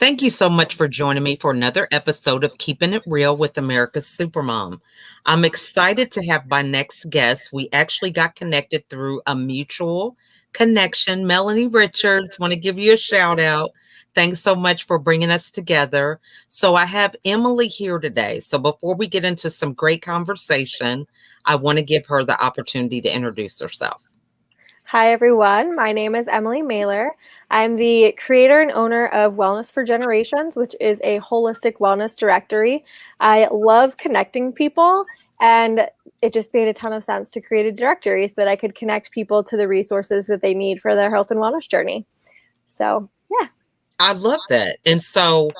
Thank you so much for joining me for another episode of Keeping It Real with America's Supermom. I'm excited to have my next guest. We actually got connected through a mutual connection. Melanie Richards, want to give you a shout out. Thanks so much for bringing us together. So I have Emily here today. So before we get into some great conversation, I want to give her the opportunity to introduce herself. Hi, everyone. My name is Emily Mahler. I'm the creator and owner of Wellness for Generations, which is a holistic wellness directory. I love connecting people, and it just made a ton of sense to create a directory so that I could connect people to the resources that they need for their health and wellness journey. So, yeah. I love that. And so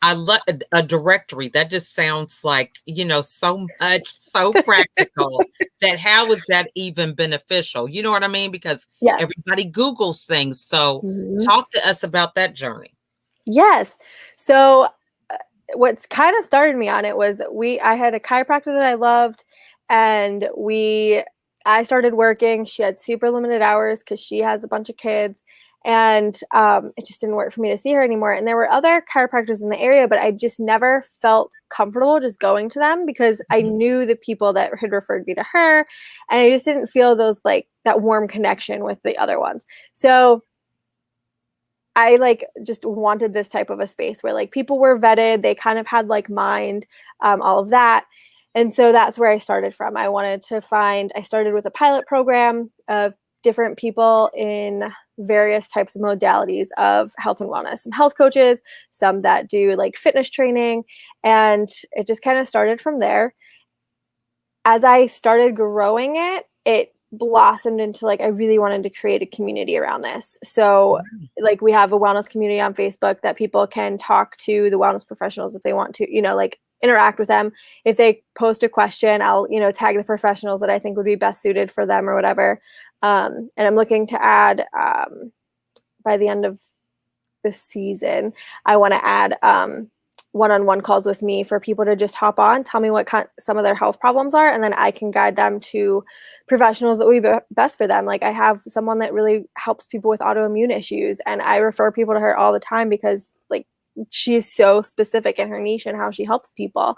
I love a directory. That just sounds like, so much, so practical that how is that even beneficial? You know what I mean? Because Yeah. everybody Googles things. So Mhm. talk to us about that journey. Yes. So what's kind of started me on it was I had a chiropractor that I loved, and I started working. She had super limited hours because she has a bunch of kids, and it just didn't work for me to see her anymore. And there were other chiropractors in the area, but I just never felt comfortable just going to them because I knew the people that had referred me to her, and I just didn't feel that warm connection with the other ones. So I just wanted this type of a space where people were vetted, they kind of had mind, all of that. And so that's where I started from. I started with a pilot program of different people in various types of modalities of health and wellness, some health coaches, some that do fitness training. And it just kind of started from there. As I started growing it blossomed into I really wanted to create a community around this. So we have a wellness community on Facebook that people can talk to the wellness professionals if they want to, interact with them. If they post a question, I'll, tag the professionals that I think would be best suited for them or whatever. And I'm looking to add, by the end of this season, I want to add, one-on-one calls with me for people to just hop on, tell me what some of their health problems are, and then I can guide them to professionals that would be best for them. I have someone that really helps people with autoimmune issues, and I refer people to her all the time because she's so specific in her niche and how she helps people.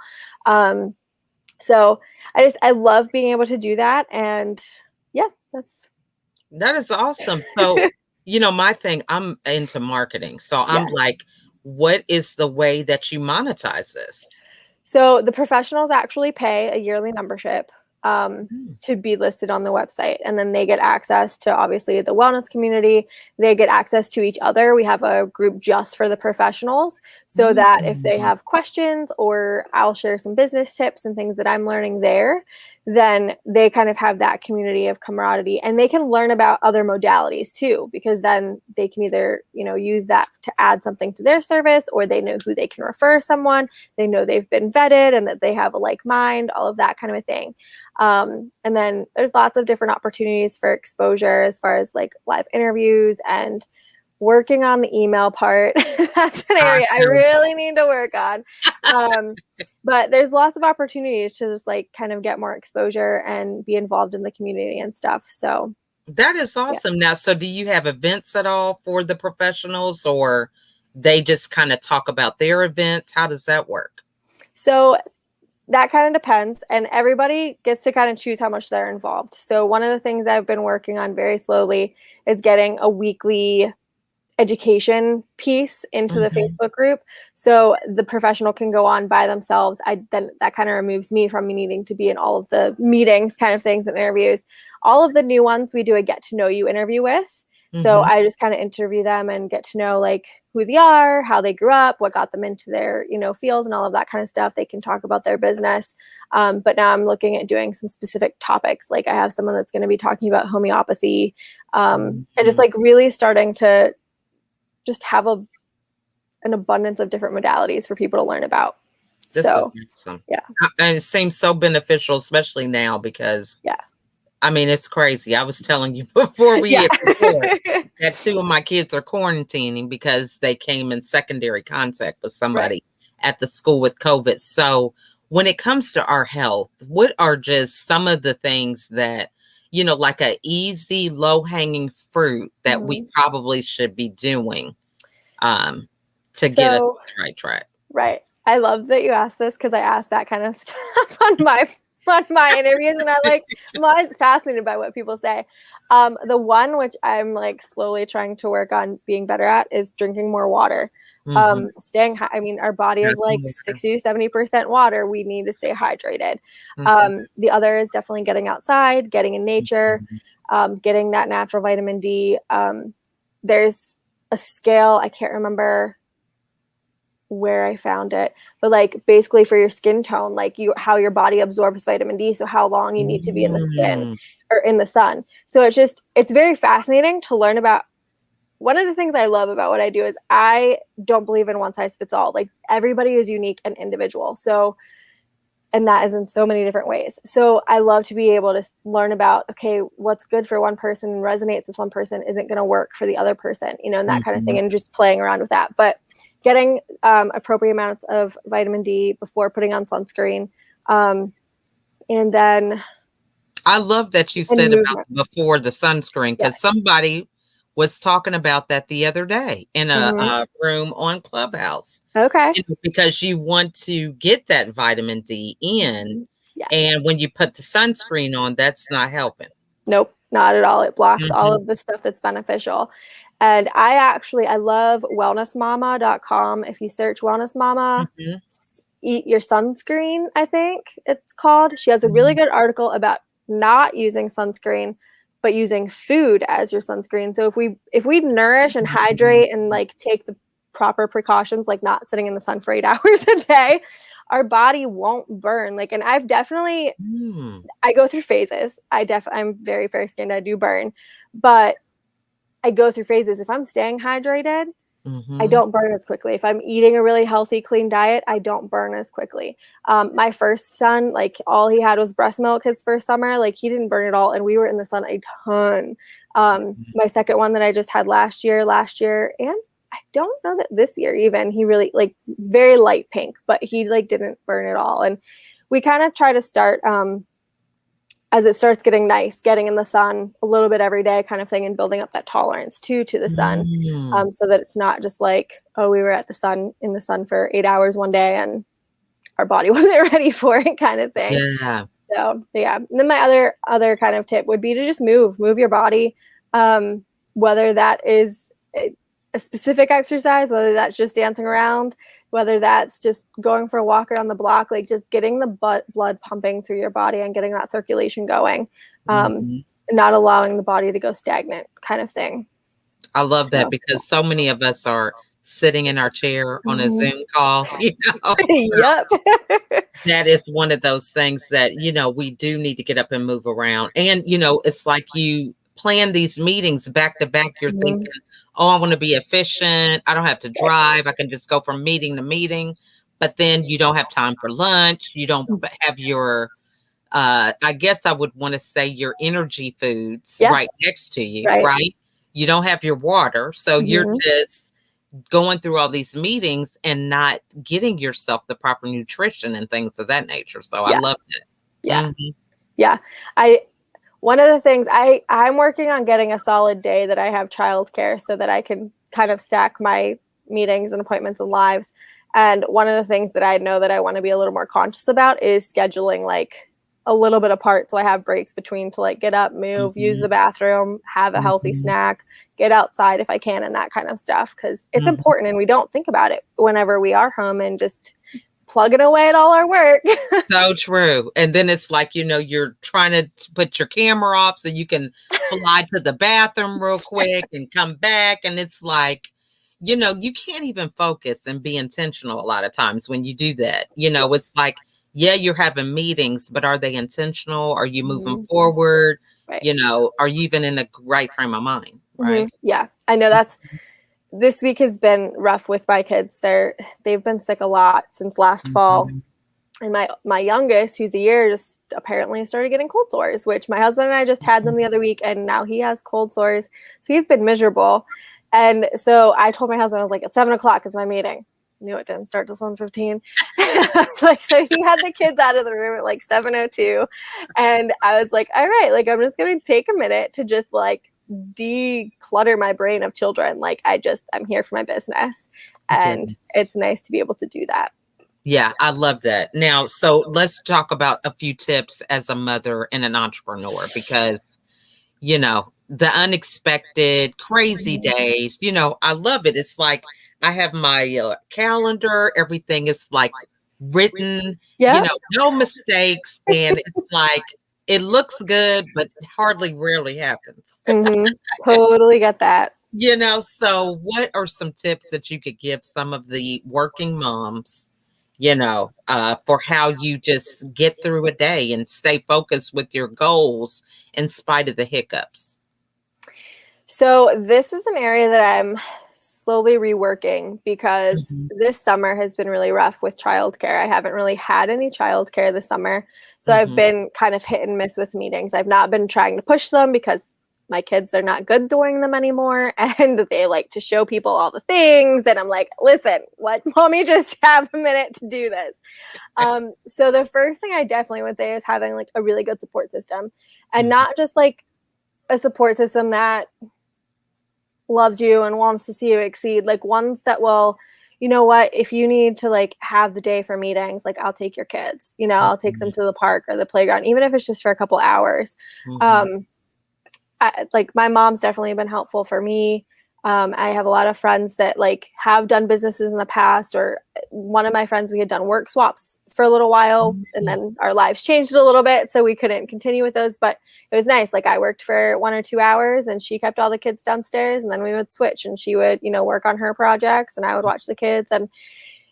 So I love being able to do that, and yeah, That is awesome. So, my thing, I'm into marketing. So I'm yes. like, what is the way that you monetize this? So the professionals actually pay a yearly membership to be listed on the website. And then they get access to, obviously, the wellness community. They get access to each other. We have a group just for the professionals so that if they have questions, or I'll share some business tips and things that I'm learning there, then they kind of have that community of camaraderie, and they can learn about other modalities too, because then they can either, use that to add something to their service, or they know who they can refer someone. They know they've been vetted and that they have a like mind, all of that kind of a thing. And then there's lots of different opportunities for exposure as far as live interviews and working on the email part. That's an area I really need to work on. But there's lots of opportunities to just kind of get more exposure and be involved in the community and stuff. So that is awesome. Yeah. Now, so do you have events at all for the professionals, or they just kind of talk about their events? How does that work? So that kind of depends, and everybody gets to kind of choose how much they're involved. So one of the things I've been working on very slowly is getting a weekly education piece into the Facebook group, so the professional can go on by themselves. Then that kind of removes me from needing to be in all of the meetings kind of things and interviews. All of the new ones we do a get to know you interview with. So I just kind of interview them and get to know who they are, how they grew up, what got them into their, field, and all of that kind of stuff. They can talk about their business. But now I'm looking at doing some specific topics. I have someone that's going to be talking about homeopathy, and just really starting to just have an abundance of different modalities for people to learn about. This so is awesome. Yeah. And it seems so beneficial, especially now, because I mean, it's crazy. I was telling you before we hit record that 2 of my kids are quarantining because they came in secondary contact with somebody at the school with COVID. So when it comes to our health, what are just some of the things that, like a easy, low-hanging fruit that we probably should be doing to get us on So, the right track. right. I love that you asked this because I asked that kind of stuff on my interviews, and I'm always fascinated by what people say. The one which I'm like slowly trying to work on being better at is drinking more water. Mhm. Staying I mean, our body is That's like water. 60 to 70% water. We need to stay hydrated. Mhm. The other is definitely getting outside, getting in nature, Mhm. getting that natural vitamin D. There's a scale, I can't remember where I found it, but like basically for your skin tone, like how your body absorbs vitamin D, so how long you need to be in the skin Mm. or in the sun. So it's very fascinating to learn about. One of the things I love about what I do is I don't believe in one size fits all. Like everybody is unique and individual. So, and that is in so many different ways. So I love to be able to learn about, okay, what's good for one person and resonates with one person isn't going to work for the other person, and that kind of thing, Mhm. and just playing around with that. But getting appropriate amounts of vitamin D before putting on sunscreen. And then, I love that you and said about movement. before the sunscreen, because Yes. somebody was talking about that the other day in Mm-hmm. a room on Clubhouse. Okay. Because you want to get that vitamin D in, Mm-hmm. Yes. and when you put the sunscreen on, that's not helping. Nope, not at all. It blocks all Mhm. of the stuff that's beneficial. And I love wellnessmama.com. If you search Wellness Mama, Mhm. eat your sunscreen, I think it's called. She has a really Mhm. good article about not using sunscreen, but using food as your sunscreen. So if we nourish and hydrate and like take the proper precautions, like not sitting in the sun for 8 hours a day, our body won't burn. Like, and Mm. I go through phases. I'm very fair skinned. I do burn, but I go through phases. If I'm staying hydrated, I Mhm. don't burn as quickly. If I'm eating a really healthy, clean diet, I don't burn as quickly. My first son, like all he had was breast milk his first summer. Like he didn't burn at all, and we were in the sun a ton. My second one that I just had last year, and I don't know that this year even, he really like very light pink, but he like didn't burn at all. And we kind of try to start as it starts getting nice, getting in the sun a little bit every day kind of thing, and building up that tolerance too to the sun, Mm. so that it's not just like, oh, we were in the sun for 8 hours one day and our body wasn't ready for it kind of thing. Yeah. So yeah. And then my other kind of tip would be to just move your body, whether that is a specific exercise, whether that's just dancing around, whether that's just going for a walk around the block, like just getting the blood pumping through your body and getting that circulation going, Mhm. not allowing the body to go stagnant kind of thing. I love that So, because so many of us are sitting in our chair on a mhm. Zoom call, Yep. that is one of those things that, we do need to get up and move around. And, it's like you plan these meetings back to back. You're Mhm. thinking, oh, I want to be efficient. I don't have to Right. drive. I can just go from meeting to meeting. But then you don't have time for lunch. You don't have your, I guess I would want to say your energy foods Yeah. right next to you, Right. right? You don't have your water. So you're Mhm. just going through all these meetings and not getting yourself the proper nutrition and things of that nature. So I Yeah. loved it. Yeah. Mhm. Yeah. I One of the things I'm working on getting a solid day that I have childcare so that I can kind of stack my meetings and appointments and lives. And one of the things that I know that I want to be a little more conscious about is scheduling like a little bit apart, so I have breaks between to like get up, move, use Mhm. the bathroom, have a healthy Mhm. snack, get outside if I can, and that kind of stuff, because it's Mhm. important and we don't think about it whenever we are home and just plugging away at all our work. So true. And then it's like, you're trying to put your camera off so you can fly to the bathroom real quick and come back. And it's like, you can't even focus and be intentional a lot of times when you do that. It's like, yeah, you're having meetings, but are they intentional? Are you moving Mhm. forward? Right. Are you even in the right frame of mind? Right. Yeah, I know this week has been rough with my kids. They've been sick a lot since last fall. Mhm. And my youngest, who's a year, just apparently started getting cold sores, which my husband and I just had them the other week, and now he has cold sores. So he's been miserable. And so I told my husband, I was like, at 7:00 is my meeting. I knew it didn't start till 7:15. Like, so he had the kids out of the room at like 7:02. And I was like, all right, like I'm just gonna take a minute to just like declutter my brain of children. Like I'm here for my business, and Goodness. it's nice to be able to do that. Yeah, I love that. Now, so let's talk about a few tips as a mother and an entrepreneur, because, the unexpected, crazy days, I love it. It's like I have my calendar, everything is like written, Yeah. no mistakes. And it's like it looks good, but hardly rarely happens. Mm-hmm. Totally get that. So what are some tips that you could give some of the working moms, for how you just get through a day and stay focused with your goals in spite of the hiccups? So this is an area that I'm slowly reworking because Mhm, this summer has been really rough with childcare. I haven't really had any childcare this summer. So I've mhm, been kind of hit and miss with meetings. I've not been trying to push them because my kids are not good doing them anymore, and they like to show people all the things, and I'm like, listen, let mommy just have a minute to do this. So the first thing I definitely would say is having like a really good support system, and mhm, not just like a support system that loves you and wants to see you exceed, like ones that will, you know what, if you need to like have the day for meetings, like I'll take your kids, I'll take them mhm, to the park or the playground, even if it's just for a couple hours. mhm, um like my mom's definitely been helpful for me. I have a lot of friends that like have done businesses in the past, or one of my friends, we had done work swaps for a little while, and mhm, then our lives changed a little bit, so we couldn't continue with those. But it was nice. Like I worked for 1 or 2 hours, and she kept all the kids downstairs, and then we would switch, and she would, work on her projects, and I would watch the kids, and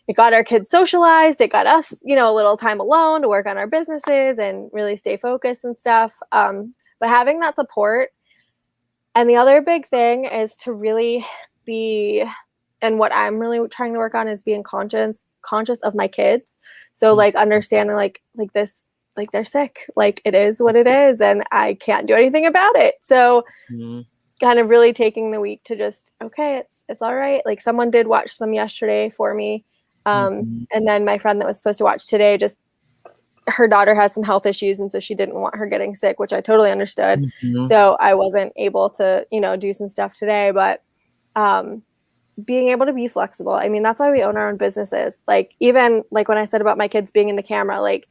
it got our kids socialized. It got us, a little time alone to work on our businesses and really stay focused and stuff. But having that support. And the other big thing is to really be, and what I'm really trying to work on is being conscious of my kids. So mhm, like understanding like this, like they're sick, like it is what it is, and I can't do anything about it. So mhm, kind of really taking the week to just, okay, it's all right. Like someone did watch them yesterday for me. mhm, And then my friend that was supposed to watch today, just her daughter has some health issues, and so she didn't want her getting sick, which I totally understood. mhm. So I wasn't able to, do some stuff today. But um, being able to be flexible, I mean, that's why we own our own businesses. Like even like when I said about my kids being in the camera, like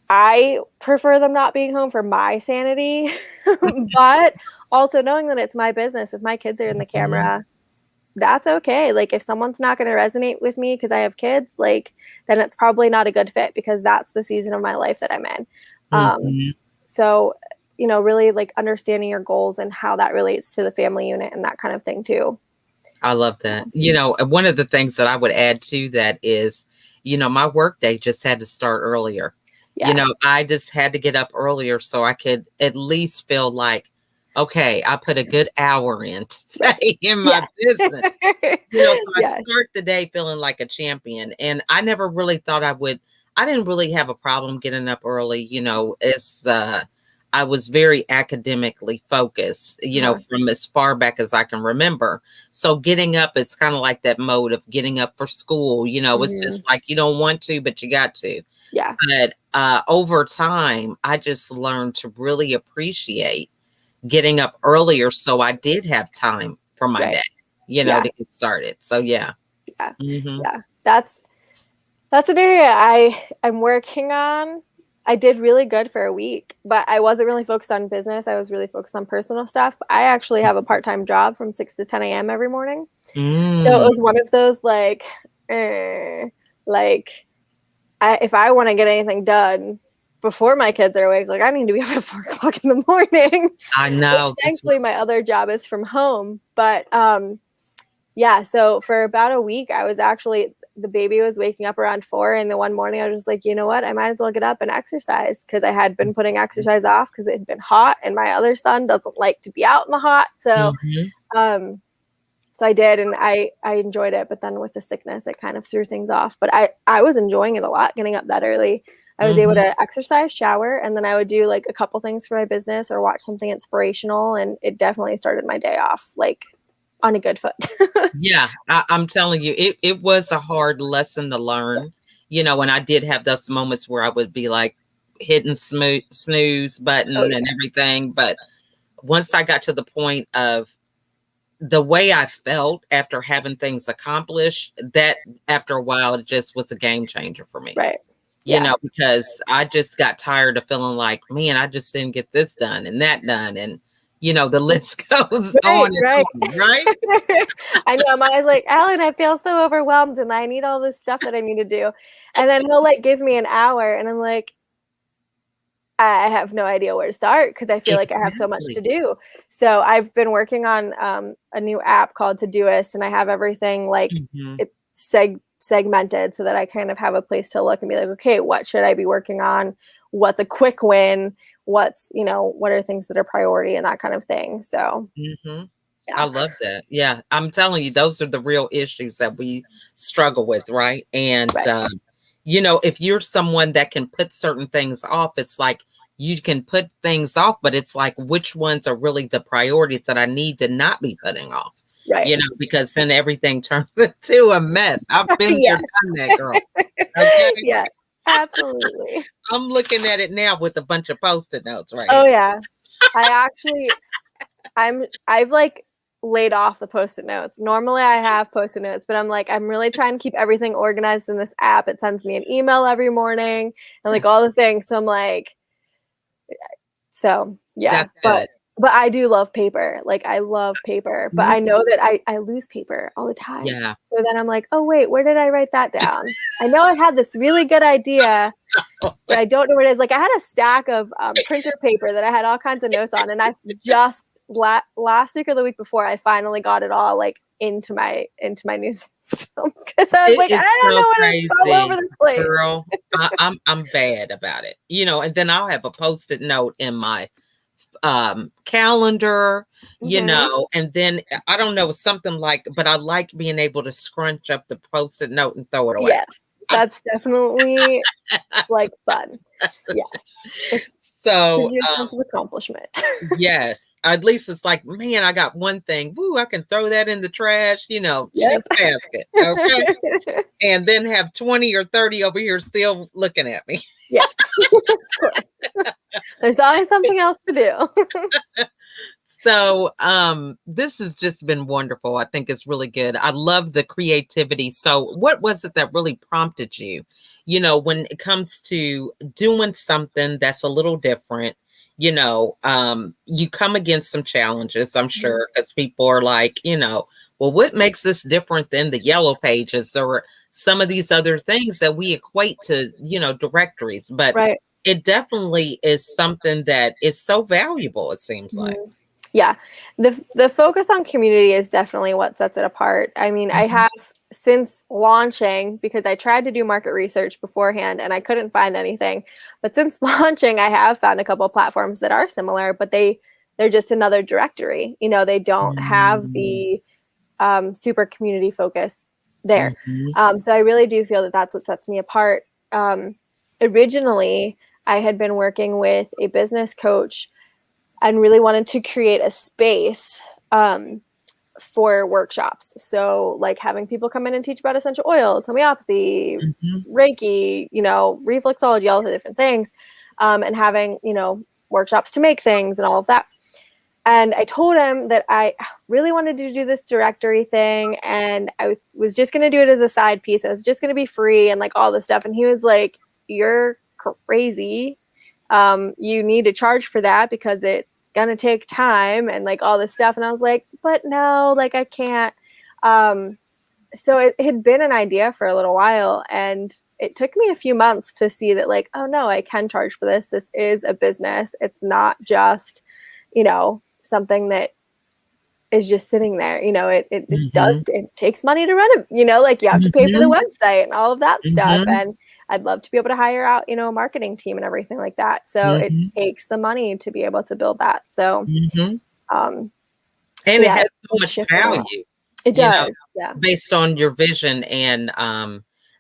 I prefer them not being home for my sanity, but also knowing that it's my business. If my kids are in the Mhm, camera, that's okay. Like if someone's not going to resonate with me because I have kids, like then it's probably not a good fit, because that's the season of my life that I'm in. Um, mhm. so, really like understanding your goals and how that relates to the family unit and that kind of thing too. I love that. One of the things that I would add to that is, my work day just had to start earlier. Yeah. I just had to get up earlier so I could at least feel like, okay, I put a good hour in Right. today in my Yeah. business. So I Yeah. start the day feeling like a champion. And I never really thought I didn't really have a problem getting up early. I was very academically focused, Uh-huh. from as far back as I can remember. So getting up is kind of like that mode of getting up for school. It's Hmm. just like you don't want to, but you got to. Yeah. But over time, I just learned to really appreciate getting up earlier so I did have time for my Right. day, Yeah. to get started. So yeah. Yeah. Mhm. Yeah. That's an area I'm working on. I did really good for a week, but I wasn't really focused on business. I was really focused on personal stuff. I actually have a part-time job from 6 to 10 a.m. every morning. So it Mm. was one of those like, eh, like if I want to get anything done before my kids are awake, like I need to be up at 4 o'clock in the morning, I which know. That's thankfully my other job is from home. But yeah, so for about a week, I was actually, the baby was waking up around 4, and the one morning I was just like, you know what, I might as well get up and exercise, because I had been putting exercise off because it had been hot, and my other son doesn't like to be out in the hot. So mhm. um so I did, and I enjoyed it, but then with the sickness it kind of threw things off. But I was enjoying it a lot, getting up that early. I was able Mhm. to exercise, shower, and then I would do like a couple things for my business or watch something inspirational, and it definitely started my day off like on a good foot. Yeah, I'm telling you, it was a hard lesson to learn, and I did have those moments where I would be like hitting snooze Oh button and yeah. everything, but once I got to the point of the way I felt after having things accomplished, that after a while, it just was a game changer for me. Right. You Yeah. know, because I just got tired of feeling like, man, I just didn't get this done and that done. And, you know, the list goes Right, on and right. on, right? I know. I'm always like, Alan, I feel so overwhelmed and I need all this stuff that I need to do. And then he'll like give me an hour and I'm like, I have no idea where to start because I feel like I have so much to Exactly. do. So I've been working on a new app called Todoist, and I have everything like Mhm. it's segmented so that I kind of have a place to look and be like, okay, what should I be working on? What's a quick win? What's, you know, what are things that are priority and that kind of thing. So Mhm. I yeah, love that. Yeah, I'm telling you, those are the real issues that we struggle with, right? And, right, you know, if you're someone that can put certain things off, it's like you can put things off, but it's like which ones are really the priorities that I need to not be putting off, right. you know, because then everything turns into a mess. I've been there, Yes. done that, girl. Okay. Yes, absolutely. I'm looking at it now with a bunch of post-it notes right Oh here. yeah. I actually I've like laid off the post-it notes. Normally I have post-it notes, but I'm like, I'm really trying to keep everything organized in this app. It sends me an email every morning and like all the things. So I'm like, so yeah, That's good. but I do love paper. Like I love paper, but Me I know that I lose paper all the time. Yeah. So then I'm like, oh wait, where did I write that down? I know I had this really good idea, but I don't know where it is. Like I had a stack of printer paper that I had all kinds of notes on, and I just last week or the week before, I finally got it all like into my new system because I was It like, I is don't so know what it's all over crazy, the place. girl. I'm bad about it, you know. And then I'll have a post-it note in my calendar, you Mm-hmm. know, and then I don't know something like, but I like being able to scrunch up the post-it note and throw it away. Yes, that's definitely like fun. Yes, it So gives you a sense of accomplishment. yes, at least it's like, man, I got one thing. Woo, I can throw that in the trash, you know, cheap Yep. basket. Okay. And then have 20 or 30 over here still looking at me. Yeah, of course. There's always something else to do. So this has just been wonderful. I think it's really good. I love the creativity. So what was it that really prompted you, you know, when it comes to doing something that's a little different? You know, you come against some challenges, I'm Mhm. sure, because people are like, you know, well, what makes this different than the yellow pages or some of these other things that we equate to, you know, directories? But Right. it definitely is something that is so valuable, it seems like. Mhm. Yeah. The focus on community is definitely what sets it apart. I mean, I Mhm. have since launching because I tried to do market research beforehand and I couldn't find anything. But since launching, I have found a couple of platforms that are similar, but they're just another directory. You know, they don't have Mm. the super community focus there. Mhm. So I really do feel that that's what sets me apart. Originally, I had been working with a business coach and really wanted to create a space for workshops. So, like having people come in and teach about essential oils, homeopathy, Mhm. Reiki, you know, reflexology, all the different things, and having, you know, workshops to make things and all of that. And I told him that I really wanted to do this directory thing and I was just going to do it as a side piece. It was just going to be free and like all this stuff. And he was like, you're crazy. You need to charge for that because it's going to take time and like all this stuff. And I was like, but no, like I can't. Um, so it had been an idea for a little while and it took me a few months to see that like, oh no, I can charge for this. This is a business. It's not just, you know, something that is just sitting there. You know, Mhm. it takes money to run it, you know, like you have to pay for the Mhm. website and all of that stuff. Mhm. And I'd love to be able to hire out, you know, a marketing team and everything like that. So it Mhm. takes the money to be able to build that. Mhm. Um, so And it yeah, has so it's much shifted a lot. value, It you know, does. Yeah. based on your vision and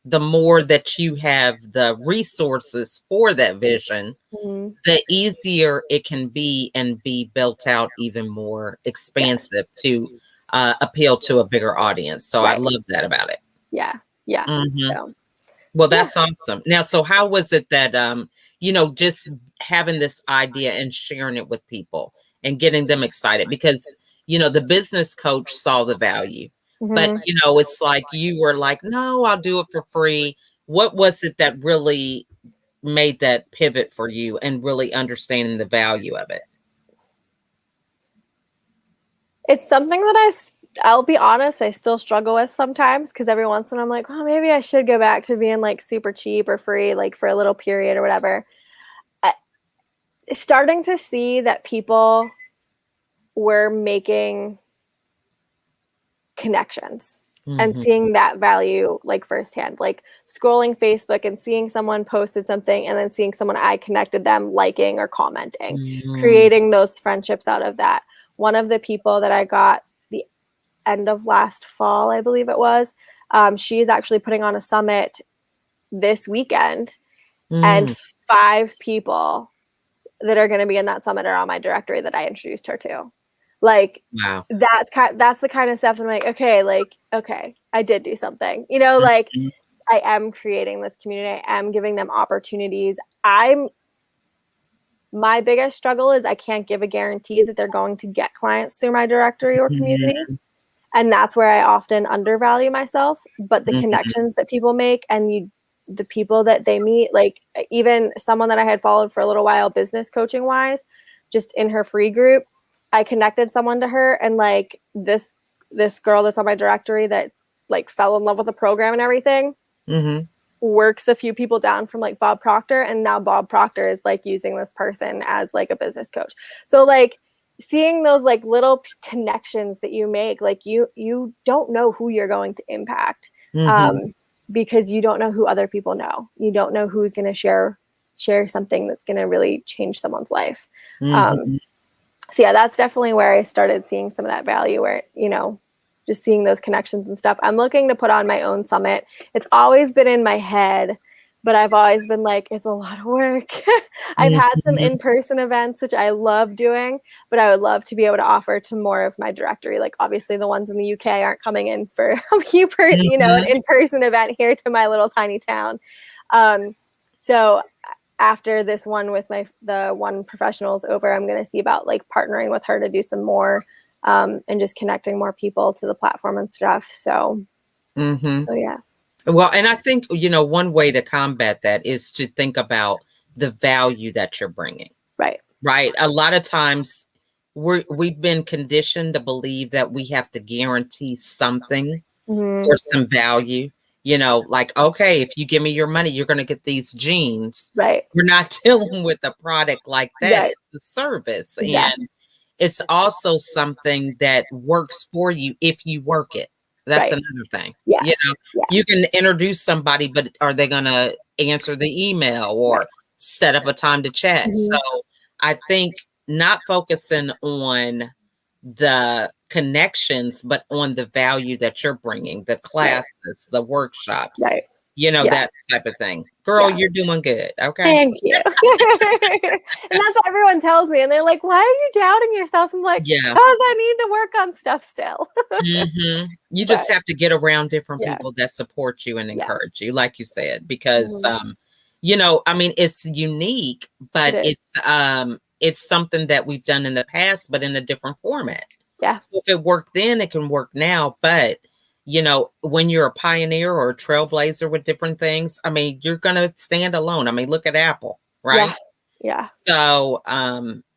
the more that you have the resources for that vision, Mhm. the easier it can be and be built out even more Yes. expansive to appeal to a bigger audience. So I Right. love that about it. Yeah. Yeah. Mhm. So Well, yeah. that's awesome. Now, so how was it that, you know, just having this idea and sharing it with people and getting them excited because, the business coach saw the value. But, Mhm. it's like you were like, no, I'll do it for free. What was it that really made that pivot for you and really understanding the value of it? It's something that I'll be honest, I still struggle with sometimes because every once in a while I'm like, oh, maybe I should go back to being like super cheap or free, like for a little period or whatever. I, Starting to see that people were making connections and Mhm. seeing that value like firsthand, like scrolling Facebook and seeing someone posted something and then seeing someone I connected them liking or commenting, Mhm. creating those friendships out of that. One of the people that I got the end of last fall, I believe it was, she's actually putting on a summit this weekend, and Mm. 5 people that are going to be in that summit are on my directory that I introduced her to. Like Wow. that's the kind of stuff that I'm like, okay, I did do something. Like Mhm. I am creating this community. I am giving them opportunities. My biggest struggle is I can't give a guarantee that they're going to get clients through my directory or community. Mhm. And that's where I often undervalue myself. But the Mhm. connections that people make and the people that they meet, like even someone that I had followed for a little while, business coaching wise, just in her free group, I connected someone to her, and like this girl that's on my directory that like fell in love with the program and everything Mhm. works a few people down from like Bob Proctor, and now Bob Proctor is like using this person as like a business coach. So like seeing those like little connections that you make, like you don't know who you're going to impact, Mhm. um, because you don't know who other people know. You don't know who's going to share something that's going to really change someone's life. Um, Mhm. so yeah, that's definitely where I started seeing some of that value, where just seeing those connections and stuff. I'm looking to put on my own summit. It's always been in my head, but I've always been like, it's a lot of work. I've had some Mhm. in-person events, which I love doing, but I would love to be able to offer to more of my directory. Like obviously the ones in the UK aren't coming in for an Mhm. in-person event here to my little tiny town. So after this one with the one professional is over, I'm going to see about like partnering with her to do some more, and just connecting more people to the platform and stuff. So Mhm. yeah. Well, and I think, one way to combat that is to think about the value that you're bringing, Right. right? A lot of times we've been conditioned to believe that we have to guarantee something Mm-hmm. for some value. Like, okay, if you give me your money, you're going to get these jeans. Right. We're not dealing with a product like that. Right. It's a service. Exactly. And it's also something that works for you if you work it. That's Right. another thing. Yes. Yeah. You can introduce somebody, but are they going to answer the email Right. or set up a time to chat? So Mm-hmm. I think not focusing on the connections, but on the value that you're bringing, the Right. classes, the workshops, Right. Yeah. that type of thing. Girl, Yeah. you're doing good. Okay. Thank you. And that's what everyone tells me. And they're like, why are you doubting yourself? I'm like, Yeah. because I need to work on stuff still. You But just have to get around different yeah. people that support you and Yeah. encourage you, like you said, because Mm-hmm. I mean, it's unique, It but is. it's something that we've done in the past, but in a different format. Yeah. So if it worked then, it can work now. But when you're a pioneer or a trailblazer with different things, I mean, you're gonna stand alone. I mean, look at Apple, Yeah. right? Yeah. So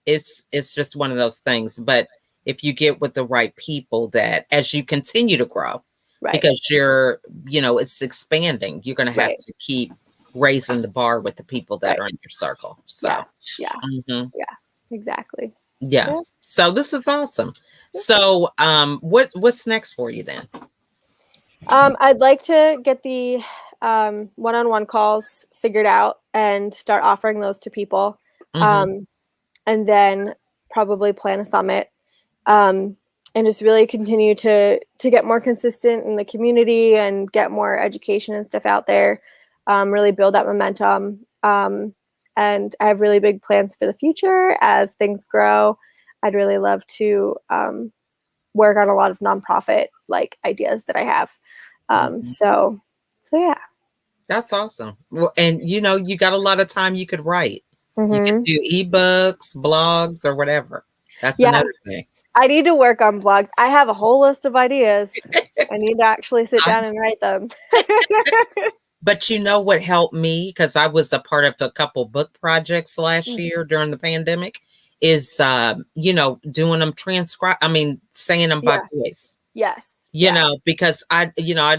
it's just one of those things. But if you get with the right people, that as you continue to grow, Right. because it's expanding, you're gonna have Right. to keep raising the bar with the people that Right. are in your circle. Yeah. So Yeah. mhm, Yeah. Exactly. yeah. Yeah. So this is awesome. So what's next for you then? I'd like to get the one-on-one calls figured out and start offering those to people. Mhm. Um, and then probably plan a summit, um, and just really continue to get more consistent in the community and get more education and stuff out there. Really build that momentum. And I have really big plans for the future as things grow. I'd really love to work on a lot of nonprofit like ideas that I have. Mhm. So yeah. That's awesome. Well, and you got a lot of time you could write. You could Hmm. do ebooks, blogs, or whatever. That's Yeah, another thing. I need to work on vlogs. I have a whole list of ideas. I need to actually sit down and write them. But you know what helped me? Because I was a part of a couple book projects last Mhm. year during the pandemic, is doing them saying them by Yeah. voice. Yes. Yeah. Because I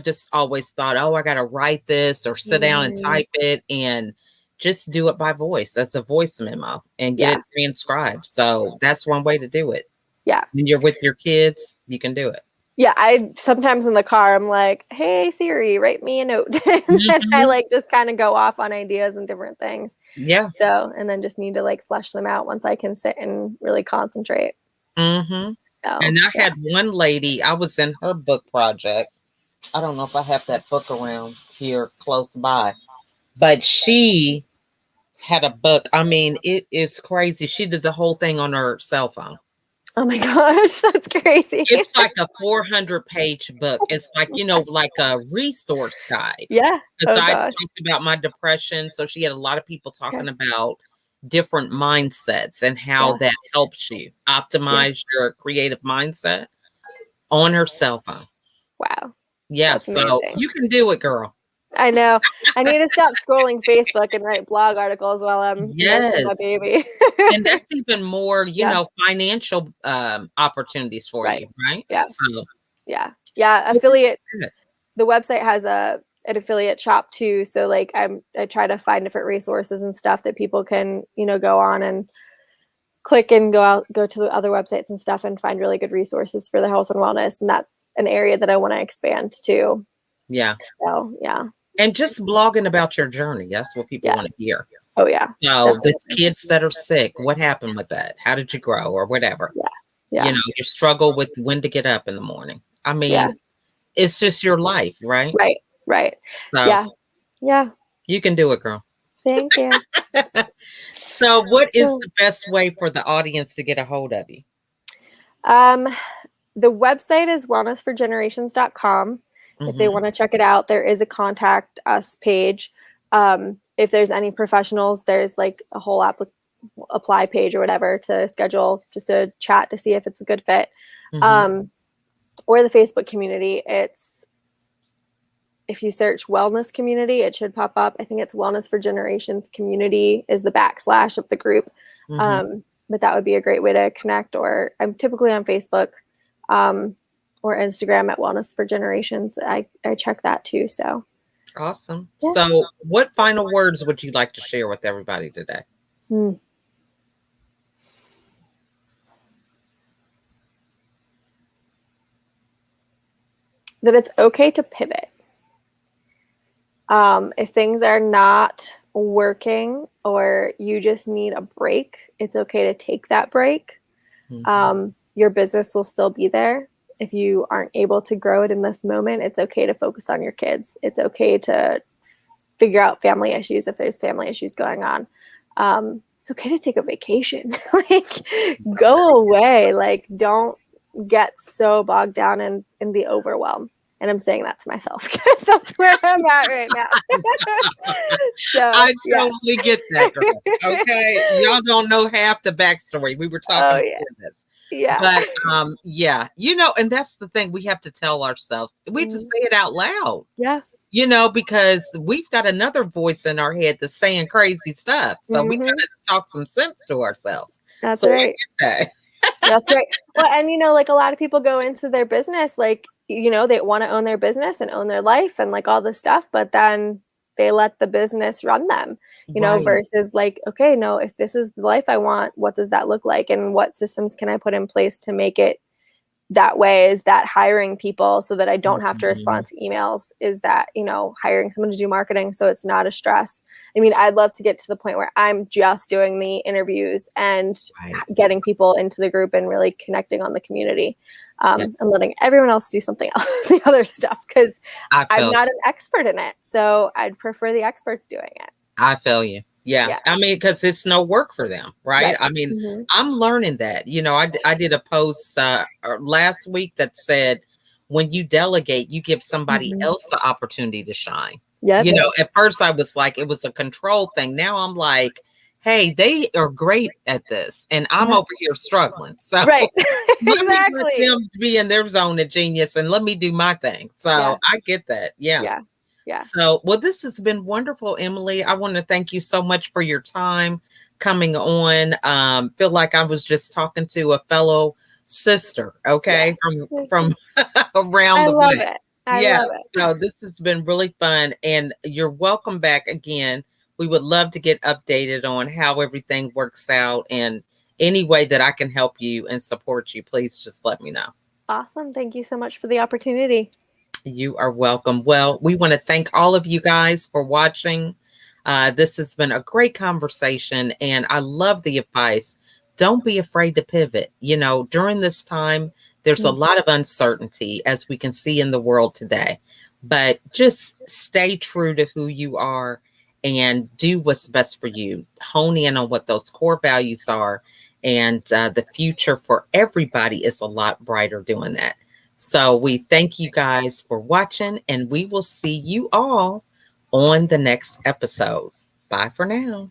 just always thought, oh, I gotta write this or sit down and Mhm. type it, and just do it by voice. That's a voice memo and get Yeah. it transcribed. So that's one way to do it. Yeah. When you're with your kids, you can do it. Yeah, I sometimes in the car I'm like, "Hey Siri, write me a note." And then I Mhm. like just kind of go off on ideas and different things. Yeah. So, and then just need to like flesh them out once I can sit and really concentrate. Mhm. So, And I yeah. had one lady, I was in her book project. I don't know if I have that book around here close by, but she had a book. I mean, it is crazy. She did the whole thing on her cell phone. Oh my gosh, that's crazy. It's like a 400-page book. It's like, like a resource guide. Yeah. Because Oh I gosh. talked about my depression. So she had a lot of people Okay. talking about different mindsets and how Yeah. that helps you Yeah. optimize your creative mindset on her cell phone. Wow. Yeah. That's So amazing. you can do it, girl. I know. I need to stop scrolling Facebook and write blog articles while I'm nursing Yes. my baby. And that's even more, Yeah. financial opportunities for Right. you, right? Yeah. So Yeah. Yeah. well, this is Affiliate. good. The website has an affiliate shop too. So like I try to find different resources and stuff that people can, go on and click and go to the other websites and stuff and find really good resources for the health and wellness. And that's an area that I want to expand to. Yeah. So yeah. And just blogging about your journey. That's what people Yeah. want to hear. Oh yeah. So the Definitely. kids that are sick, what happened with that? How did you grow or whatever? Yeah. Yeah. Your struggle with when to get up in the morning. I Yeah. mean, it's just your life, right? Right. Right. So Yeah. Yeah. you can do it, girl. Thank you. So what is So, the best way for the audience to get a hold of you? um, the website is wellnessforgenerations.com. If they Mm-hmm. want to check it out, there is a contact us page. If there's any professionals, there's like a whole apply page or whatever to schedule just a chat to see if it's a good fit. Mm-hmm. Or the Facebook community. If you search wellness community, it should pop up. I think it's Wellness for Generations community is the / of the group. Mm-hmm. But that would be a great way to connect. Or I'm typically on Facebook or Instagram at Wellness for Generations. I check that too. So Awesome. yeah. So what final words would you like to share with everybody today? That it's okay to pivot. If things are not working or you just need a break, it's okay to take that break. Mm-hmm. Your business will still be there. If you aren't able to grow it in this moment, it's okay to focus on your kids. It's okay to figure out family issues if there's family issues going on. It's okay to take a vacation. Like, go away. Like, don't get so bogged down in the overwhelm. And I'm saying that to myself because that's where I'm at right now. So I yeah. totally get that, girl. Okay. Y'all don't know half the backstory. We were talking Oh yeah. before this. Yeah. But yeah, and that's the thing we have to tell ourselves. We have to say it out loud. Yeah. Because we've got another voice in our head that's saying crazy stuff. So we gotta talk some sense to ourselves. That's So right. I get that. That's right. Well, and like a lot of people go into their business, like, they want to own their business and own their life and like all this stuff, but then they let the business run them, Right. versus like, okay, no, if this is the life I want, what does that look like? And what systems can I put in place to make it that way? Is that hiring people so that I don't have to respond to emails? Is that, hiring someone to do marketing so it's not a stress? I mean, I'd love to get to the point where I'm just doing the interviews and getting people into the group and really connecting on the community, and letting everyone else do something else, the other stuff, because I'm not an expert in it. So I'd prefer the experts doing it. I feel you. Yeah. I mean, because it's no work for them, right? I mean, I'm learning that. I did a post last week that said, when you delegate, you give somebody else the opportunity to shine. Yep. At first I was like, it was a control thing. Now I'm like, hey, they are great at this, and I'm over here struggling. So Right. let me let Exactly. them be in their zone of genius and let me do my thing. So Yeah. I get that. Yeah. Yeah. Yeah. So, well, this has been wonderful, Emily. I want to thank you so much for your time coming on. Feel like I was just talking to a fellow sister, okay, Yes. from around I the love way. it. I Yeah. love it. So this has been really fun, and you're welcome back again. We would love to get updated on how everything works out, and any way that I can help you and support you, please just let me know. Awesome. Thank you so much for the opportunity. You are welcome. Well, we want to thank all of you guys for watching. This has been a great conversation, and I love the advice. Don't be afraid to pivot. You know, during this time, there's a Mm. lot of uncertainty, as we can see in the world today, but just stay true to who you are and do what's best for you. Hone in on what those core values are, and the future for everybody is a lot brighter doing that. So we thank you guys for watching, and we will see you all on the next episode. Bye for now.